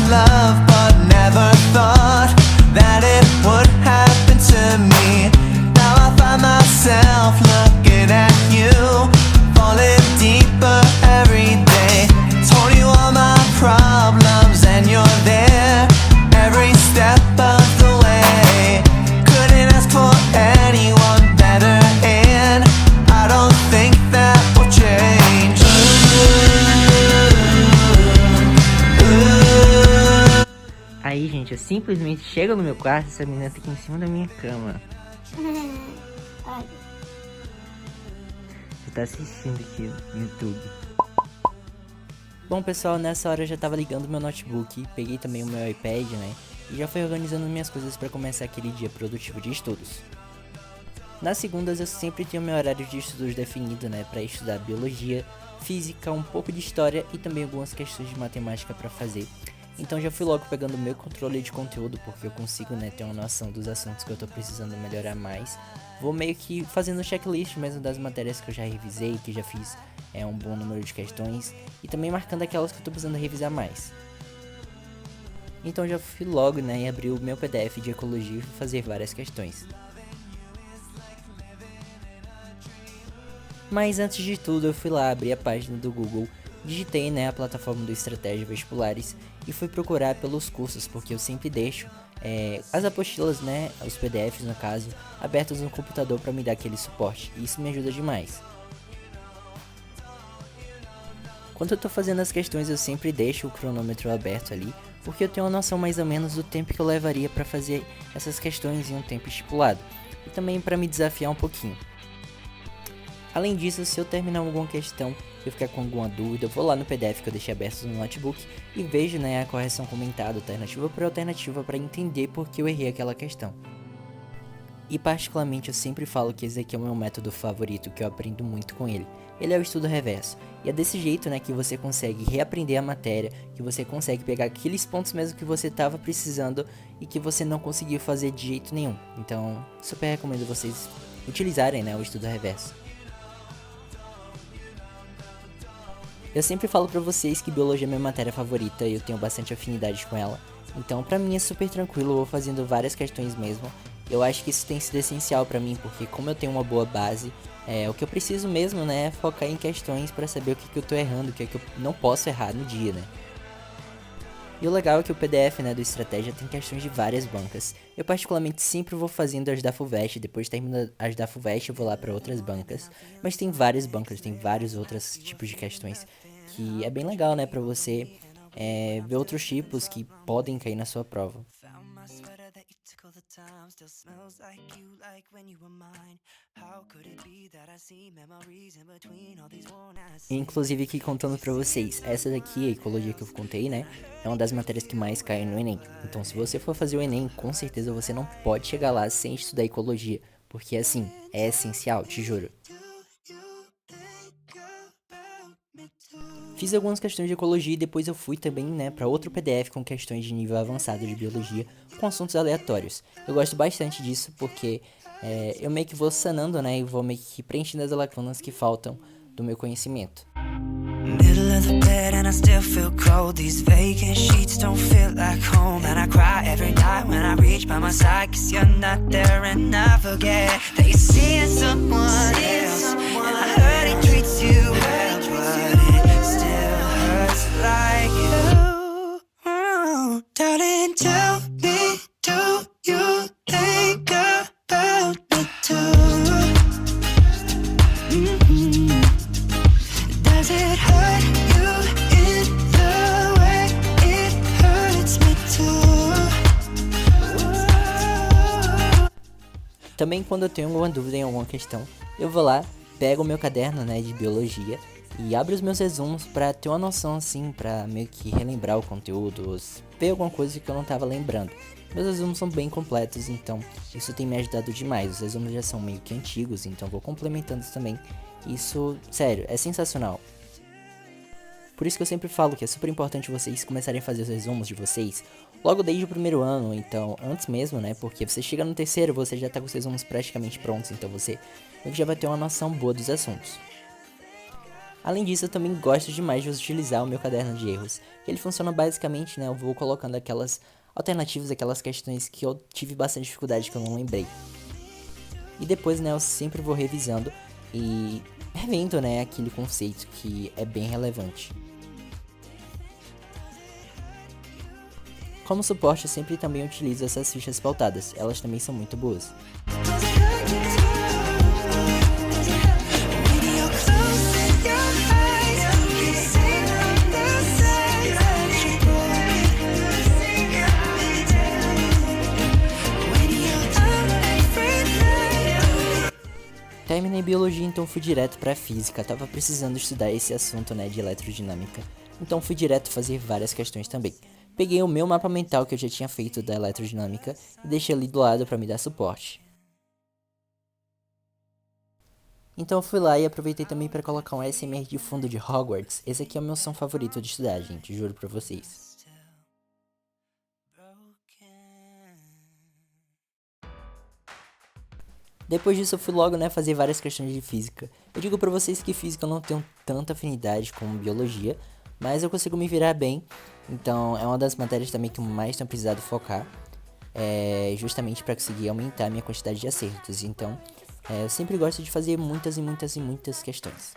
love, but never thought that it would happen to me. Now I find myself looking at you, falling deeper every day. Told you all my problems and you're there every step of the way. Couldn't ask for anyone better, and I don't think that will change. Aí, gente, eu simplesmente chego no meu quarto e essa menina tá aqui em cima da minha cama. Olha. Você tá assistindo aqui no YouTube. Bom, pessoal, nessa hora eu já tava ligando meu notebook, peguei também o meu iPad, né? E já fui organizando minhas coisas pra começar aquele dia produtivo de estudos. Nas segundas eu sempre tenho meu horário de estudos definido, né? Pra estudar biologia, física, um pouco de história e também algumas questões de matemática pra fazer. Então já fui logo pegando o meu controle de conteúdo, porque eu consigo, né, ter uma noção dos assuntos que eu tô precisando melhorar mais. Vou meio que fazendo checklist mesmo das matérias que eu já revisei, que já fiz um bom número de questões, e também marcando aquelas que eu tô precisando revisar mais. Então já fui logo, né, e abri o meu PDF de ecologia e fui fazer várias questões. Mas antes de tudo eu fui lá abrir a página do Google, digitei, né, a plataforma do Estratégia Vestibulares e fui procurar pelos cursos, porque eu sempre deixo as apostilas, né, os PDFs no caso, abertos no computador para me dar aquele suporte, e isso me ajuda demais. Quando eu tô fazendo as questões eu sempre deixo o cronômetro aberto ali, porque eu tenho uma noção mais ou menos do tempo que eu levaria para fazer essas questões em um tempo estipulado, e também para me desafiar um pouquinho. Além disso, se eu terminar alguma questão, se eu ficar com alguma dúvida, eu vou lá no PDF que eu deixei aberto no notebook e vejo, né, a correção comentada, alternativa por alternativa, para entender por que eu errei aquela questão. E particularmente eu sempre falo que esse aqui é o meu método favorito, que eu aprendo muito com ele. Ele é o estudo reverso. E é desse jeito, né, que você consegue reaprender a matéria, que você consegue pegar aqueles pontos mesmo que você estava precisando e que você não conseguiu fazer de jeito nenhum. Então, super recomendo vocês utilizarem, né, o estudo reverso. Eu sempre falo pra vocês que biologia é minha matéria favorita e eu tenho bastante afinidade com ela. Então pra mim é super tranquilo, eu vou fazendo várias questões mesmo. Eu acho que isso tem sido essencial pra mim, porque como eu tenho uma boa base, o que eu preciso mesmo, né, é focar em questões pra saber o que eu tô errando, o que eu não posso errar no dia, né. E o legal é que o PDF, né, do Estratégia tem questões de várias bancas. Eu particularmente sempre vou fazendo as da FUVEST, depois termino as da FUVEST eu vou lá para outras bancas. Mas tem várias bancas, tem vários outros tipos de questões que é bem legal, né, pra você ver outros tipos que podem cair na sua prova. Inclusive aqui contando pra vocês, essa daqui, a ecologia que eu contei, né, é uma das matérias que mais caem no Enem. Então se você for fazer o Enem, com certeza você não pode chegar lá sem estudar ecologia, porque assim, é essencial, te juro. Fiz algumas questões de ecologia e depois eu fui também, né, para outro PDF com questões de nível avançado de biologia com assuntos aleatórios. Eu gosto bastante disso porque eu meio que vou sanando, né, e vou meio que preenchendo as lacunas que faltam do meu conhecimento. Middle of the bed and I still feel cold. These vacant sheets don't feel like home. And I cry every night when I reach by my side, 'cause you're not there and I forget that you're seeing someone else. And I heard he treats you well, but it still hurts like you. Oh, darling, tell me, do you think about me too? Does it hurt you in the way it hurts me too? Também quando eu tenho alguma dúvida em alguma questão, eu vou lá, pego o meu caderno, né, de biologia e abro os meus resumos pra ter uma noção assim, pra meio que relembrar o conteúdo, ver alguma coisa que eu não tava lembrando. Meus resumos são bem completos, então isso tem me ajudado demais. Os resumos já são meio que antigos, então vou complementando também. Isso, sério, é sensacional. Por isso que eu sempre falo que é super importante vocês começarem a fazer os resumos de vocês logo desde o primeiro ano, então antes mesmo, né? Porque você chega no terceiro, você já tá com os resumos praticamente prontos, então você já vai ter uma noção boa dos assuntos. Além disso, eu também gosto demais de utilizar o meu caderno de erros. Ele funciona basicamente, né, eu vou colocando aquelas alternativas, aquelas questões que eu tive bastante dificuldade que eu não lembrei. E depois, né, eu sempre vou revisando e revendo, né, aquele conceito que é bem relevante. Como suporte, eu sempre também utilizo essas fichas pautadas, elas também são muito boas. Terminei biologia, então fui direto pra física. Tava precisando estudar esse assunto, né, de eletrodinâmica. Então fui direto fazer várias questões também. Peguei o meu mapa mental que eu já tinha feito da eletrodinâmica e deixei ali do lado pra me dar suporte. Então eu fui lá e aproveitei também pra colocar um ASMR de fundo de Hogwarts. Esse aqui é o meu som favorito de estudar, gente, juro pra vocês. Depois disso eu fui logo, né, fazer várias questões de física. Eu digo pra vocês que física eu não tenho tanta afinidade como biologia, mas eu consigo me virar bem. Então é uma das matérias também que eu mais tenho precisado focar, justamente para conseguir aumentar a minha quantidade de acertos. Então eu sempre gosto de fazer muitas questões.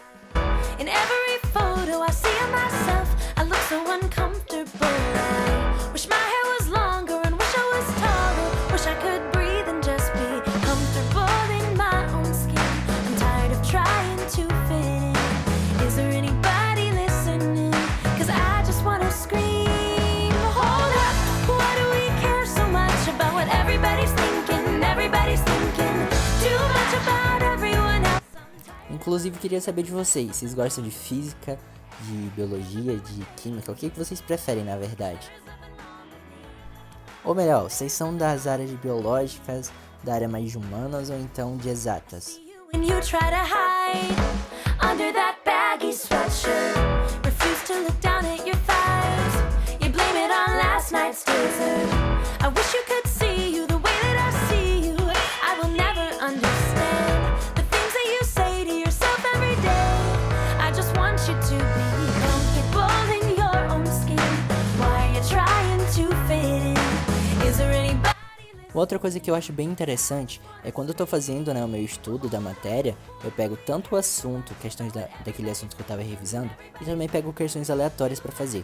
In every photo I see of myself, I look so uncomfortable. I wish my hair was longer and wish I was taller. Wish I could breathe and just be comfortable in my own skin. I'm tired of trying to fit in. Is there anybody listening? 'Cause I just wanna scream. Hold up, why do we care so much about what everybody's thinking? Everybody's thinking too much about everyone else. Inclusive queria saber de vocês gostam de física, de biologia, de química? O que vocês preferem na verdade? Ou melhor, vocês são das áreas de biológicas, da área mais de humanas ou então de exatas? When you try to hide under that baggy sweatshirt, refuse to look down at your thighs. You blame it on last night's dessert. I wish you could see you the way that I see you. I will never understand the things that you say to yourself every day. I just want you to be comfortable in your own skin. Why are you trying to fit in? Is there anybody? Outra coisa que eu acho bem interessante é quando eu tô fazendo, né, o meu estudo da matéria, eu pego tanto o assunto, questões daquele assunto que eu tava revisando, e também pego questões aleatórias pra fazer.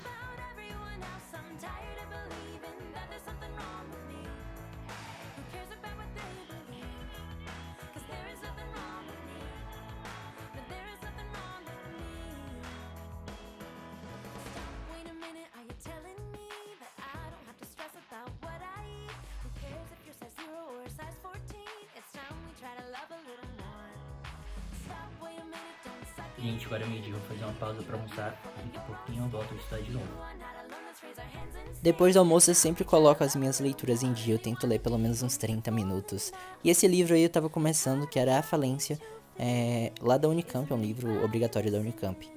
Everyone else, I'm tired of believing that there's something wrong with me. Who cares about what they believe? 'Cause there is nothing wrong with me. But there is something wrong with me. Stop, wait a minute, are you telling me that I don't have to stress about what I eat? Who cares if you're size 0 or size 14? It's time we try to love a little more. Stop, wait a minute, don't suck it. Gente, agora é meio-dia, vou fazer uma pausa pra almoçar. Daqui a pouquinho eu volto a estudar de novo. We're not alone, let's raise our hands and Depois do almoço eu sempre coloco as minhas leituras em dia, eu tento ler pelo menos uns 30 minutos. E esse livro aí eu tava começando, que era A Falência, lá da Unicamp, é um livro obrigatório da Unicamp.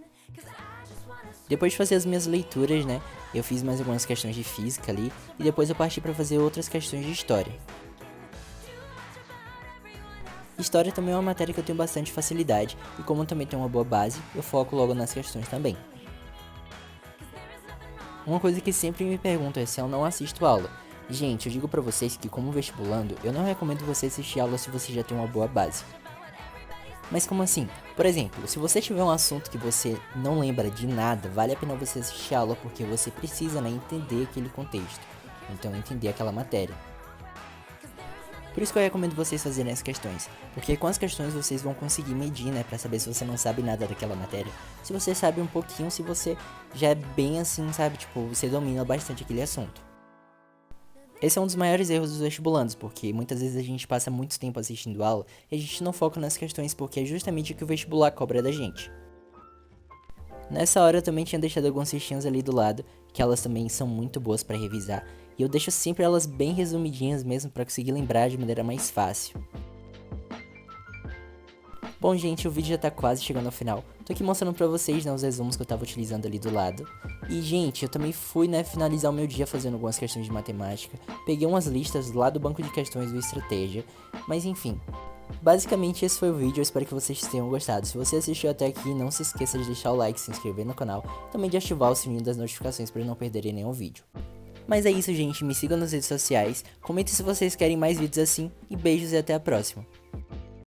Depois de fazer as minhas leituras, né, eu fiz mais algumas questões de física ali, e depois eu parti pra fazer outras questões de história. História também é uma matéria que eu tenho bastante facilidade, e como eu também tenho uma boa base, eu foco logo nas questões também. Uma coisa que sempre me perguntam é se eu não assisto aula. Gente, eu digo pra vocês que como vestibulando, eu não recomendo você assistir aula se você já tem uma boa base. Mas como assim? Por exemplo, se você tiver um assunto que você não lembra de nada, vale a pena você assistir a aula porque você precisa, né, entender aquele contexto. Então entender aquela matéria. Por isso que eu recomendo vocês fazerem as questões, porque com as questões vocês vão conseguir medir, né, pra saber se você não sabe nada daquela matéria, se você sabe um pouquinho, se você já é bem assim, sabe, tipo, você domina bastante aquele assunto. Esse é um dos maiores erros dos vestibulandos, porque muitas vezes a gente passa muito tempo assistindo aula e a gente não foca nas questões porque é justamente o que o vestibular cobra da gente. Nessa hora eu também tinha deixado algumas fichinhas ali do lado, que elas também são muito boas pra revisar, e eu deixo sempre elas bem resumidinhas mesmo pra conseguir lembrar de maneira mais fácil. Bom gente, o vídeo já tá quase chegando ao final, tô aqui mostrando pra vocês, né, os resumos que eu tava utilizando ali do lado. E gente, eu também fui, né, finalizar o meu dia fazendo algumas questões de matemática, peguei umas listas lá do banco de questões do Estratégia, mas enfim. Basicamente esse foi o vídeo, eu espero que vocês tenham gostado. Se você assistiu até aqui, não se esqueça de deixar o like, se inscrever no canal, também de ativar o sininho das notificações para não perderem nenhum vídeo. Mas é isso, gente, me sigam nas redes sociais, comentem se vocês querem mais vídeos assim, e beijos e até a próxima.